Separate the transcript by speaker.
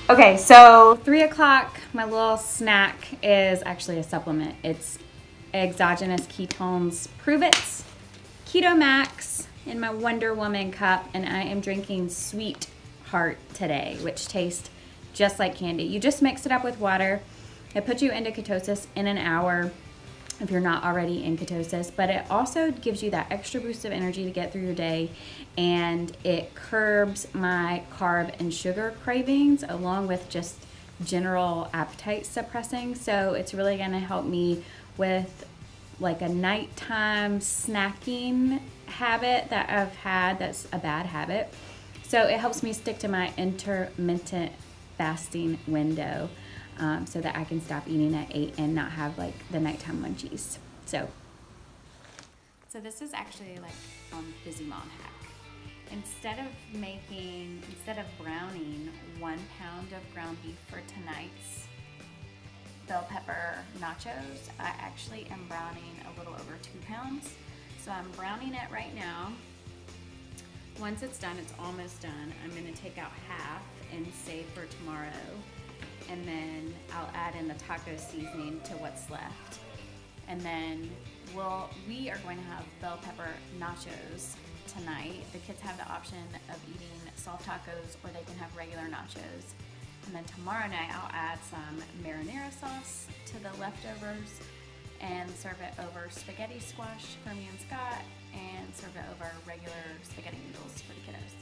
Speaker 1: Okay, so 3 o'clock, my little snack is actually a supplement. It's exogenous ketones, Prove It, Keto Max in my Wonder Woman cup, and I am drinking Sweet Heart today, which tastes just like candy. You just mix it up with water. It puts you into ketosis in an hour if you're not already in ketosis, but it also gives you that extra boost of energy to get through your day, and it curbs my carb and sugar cravings along with just general appetite suppressing. So it's really going to help me with like a nighttime snacking habit that I've had that's a bad habit. So it helps me stick to my intermittent fasting window. So that I can stop eating at 8 and not have like the nighttime munchies. So this is actually like Busy Mom hack. Instead of browning 1 pound of ground beef for tonight's bell pepper nachos, I actually am browning a little over 2 pounds. So I'm browning it right now. Once it's done, it's almost done. I'm gonna take out half and save for tomorrow. And then I'll add in the taco seasoning to what's left. And then we are going to have bell pepper nachos tonight. The kids have the option of eating soft tacos or they can have regular nachos. And then tomorrow night I'll add some marinara sauce to the leftovers and serve it over spaghetti squash for me and Scott, and serve it over regular spaghetti noodles for the kiddos.